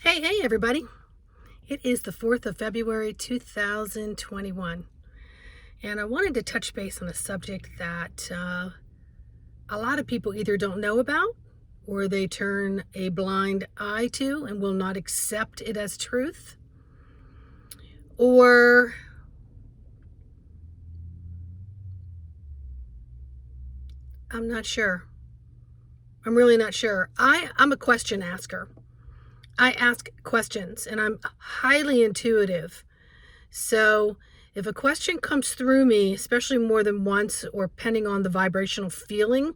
Hey, everybody. It is the 4th of February, 2021. And I wanted to touch base on a subject that a lot of people either don't know about or they turn a blind eye to and will not accept it as truth. Or I'm not sure. I'm really not sure. I'm a question asker. I ask questions and I'm highly intuitive. So if a question comes through me, especially more than once, or depending on the vibrational feeling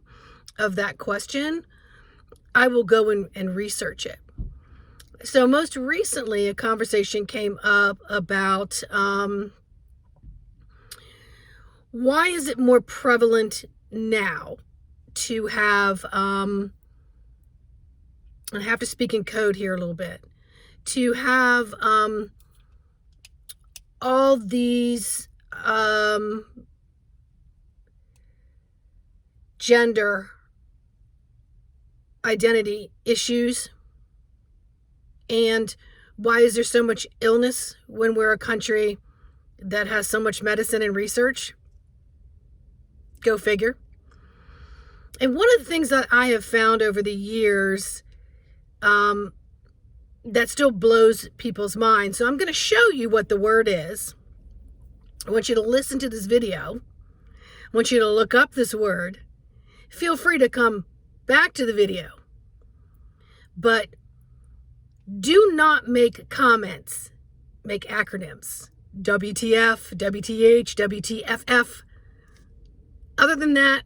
of that question, I will go and research it. So most recently, a conversation came up about why is it more prevalent now to have, and I have to speak in code here a little bit, to have all these gender identity issues, and why is there so much illness when we're a country that has so much medicine and research? Go figure. And one of the things that I have found over the years that still blows people's minds. So I'm going to show you what the word is. I want you to listen to this video. I want you to look up this word. Feel free to come back to the video. But do not make comments. Make acronyms. WTF, WTH, WTFF. Other than that,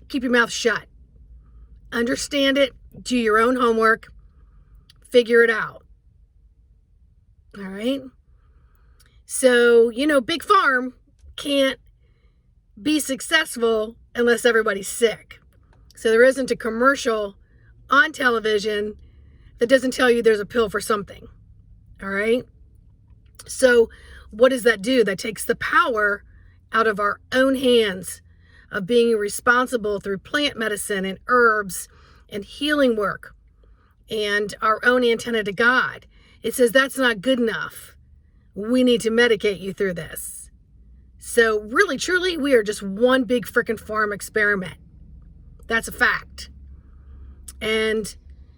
keep your mouth shut. Understand it. Do your own homework. Figure it out. All right? So, Big Farm can't be successful unless everybody's sick. So there isn't a commercial on television that doesn't tell you there's a pill for something. All right? So what does that do? That takes the power out of our own hands of being responsible through plant medicine and herbs and healing work and our own antenna to God. It says that's not good enough. We need to medicate you through this. So really, truly, we are just one big freaking farm experiment. That's a fact. And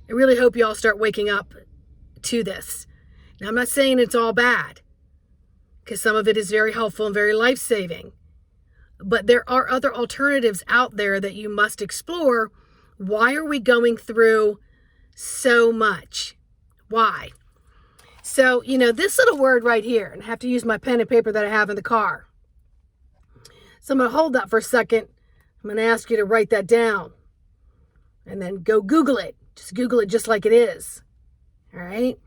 I really hope you all start waking up to this. Now, I'm not saying it's all bad, because some of it is very helpful and very life-saving. But there are other alternatives out there that you must explore. Why are we going through so much? Why? So, this little word right here, and I have to use my pen and paper that I have in the car. So I'm going to hold that for a second. I'm going to ask you to write that down and then go Google it. Just Google it just like it is. All right?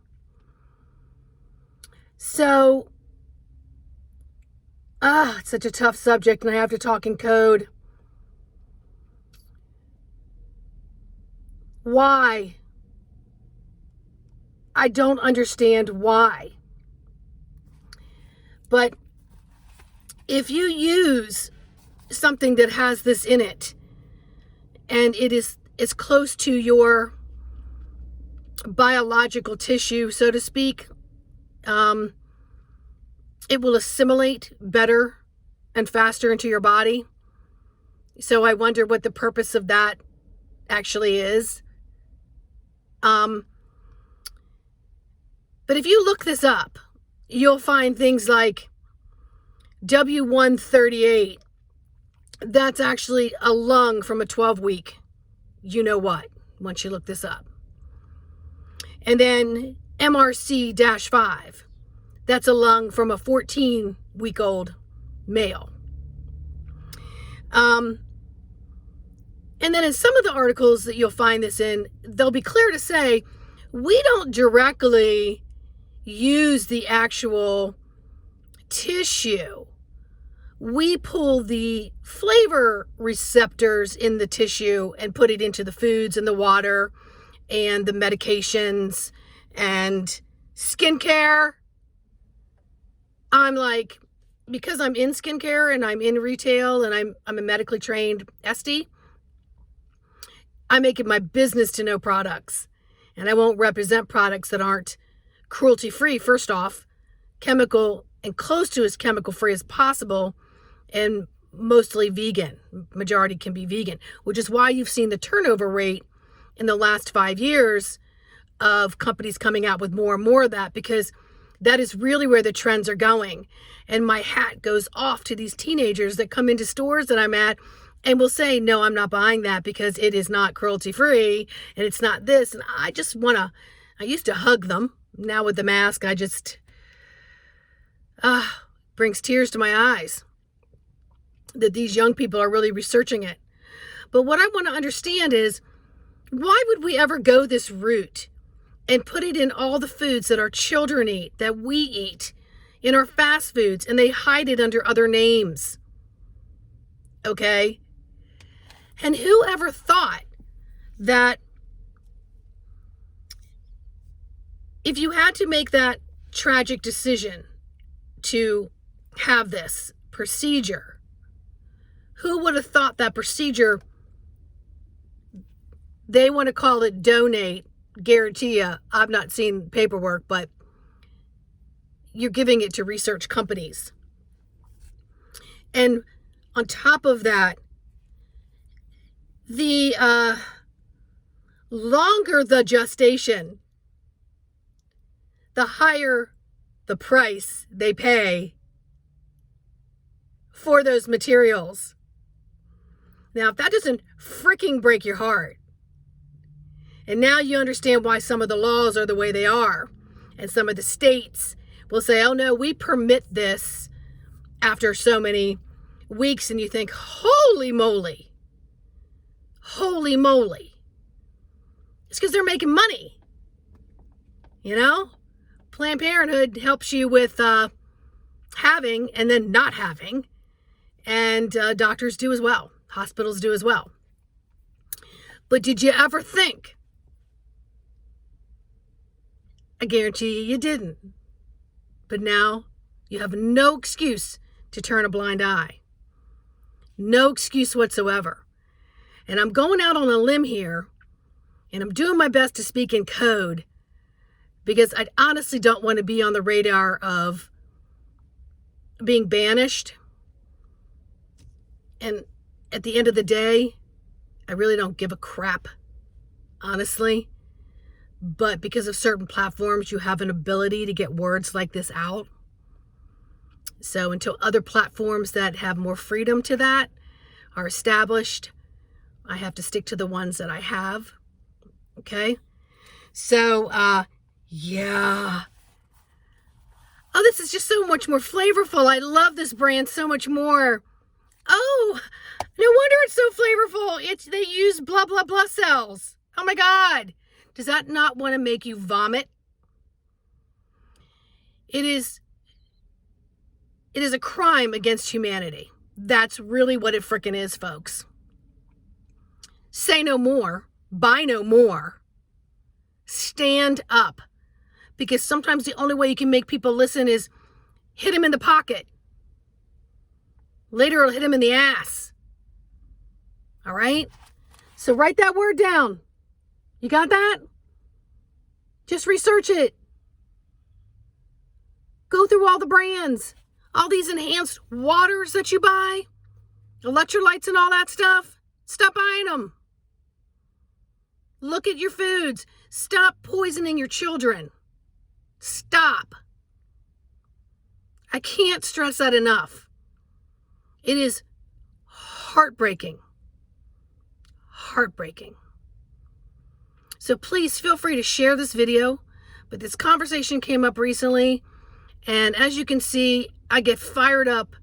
So, it's such a tough subject and I have to talk in code. Why? I don't understand why. But if you use something that has this in it and it's close to your biological tissue, so to speak, it will assimilate better and faster into your body. So I wonder what the purpose of that actually is. But if you look this up, you'll find things like W138. That's actually a lung from a 12-week, you-know-what, once you look this up. And then MRC-5. That's a lung from a 14-week-old male. And then in some of the articles that you'll find this in, they'll be clear to say, we don't directly use the actual tissue. We pull the flavor receptors in the tissue and put it into the foods and the water and the medications and skincare. I'm like, because I'm in skincare and I'm in retail and I'm a medically trained SD, I make it my business to know products. And I won't represent products that aren't cruelty-free, first off, chemical and close to as chemical-free as possible, and mostly vegan. Majority can be vegan, which is why you've seen the turnover rate in the last 5 years of companies coming out with more and more of that, because that is really where the trends are going. And my hat goes off to these teenagers that come into stores that I'm at and will say, no, I'm not buying that because it is not cruelty free and it's not this. And I just I used to hug them. Now with the mask, I just, brings tears to my eyes that these young people are really researching it. But what I want to understand is, why would we ever go this route and put it in all the foods that our children eat, that we eat, in our fast foods, and they hide it under other names? Okay? And who ever thought that if you had to make that tragic decision to have this procedure, who would have thought that procedure, they want to call it donate, guarantee you, I've not seen paperwork, but you're giving it to research companies. And on top of that, the longer the gestation, the higher the price they pay for those materials. Now, if that doesn't freaking break your heart, and now you understand why some of the laws are the way they are, and some of the states will say, oh no, we permit this after so many weeks, and you think, holy moly. It's because they're making money. You know? Planned Parenthood helps you with having and then not having, and doctors do as well. Hospitals do as well. But did you ever think? I guarantee you didn't. But now you have no excuse to turn a blind eye. No excuse whatsoever. And I'm going out on a limb here, and I'm doing my best to speak in code, because I honestly don't want to be on the radar of being banished. And at the end of the day, I really don't give a crap, honestly. But because of certain platforms, you have an ability to get words like this out. So until other platforms that have more freedom to that are established, I have to stick to the ones that I have. Okay? So, yeah. Oh, this is just so much more flavorful. I love this brand so much more. Oh, no wonder it's so flavorful. They use blah, blah, blah cells. Oh my God. Does that not want to make you vomit? It is a crime against humanity. That's really what it frickin' is, folks. Say no more. Buy no more. Stand up. Because sometimes the only way you can make people listen is hit him in the pocket. Later it'll hit him in the ass. All right? So write that word down. You got that? Just research it. Go through all the brands. All these enhanced waters that you buy. Electrolytes and all that stuff. Stop buying them. Look at your foods. Stop poisoning your children. Stop. I can't stress that enough. It is heartbreaking. Heartbreaking. So please feel free to share this video. But this conversation came up recently, and as you can see, I get fired up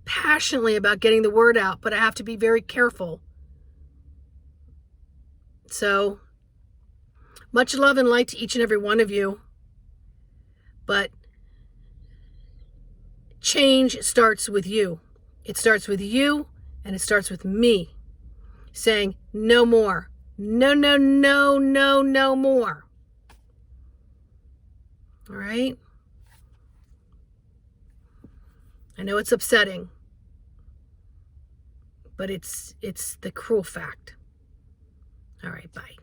passionately about getting the word out, but I have to be very careful. So, much love and light to each and every one of you. But change starts with you. It starts with you, and it starts with me saying no more. No, no, no, no, no more. All right? I know it's upsetting, but it's the cruel fact. All right, bye.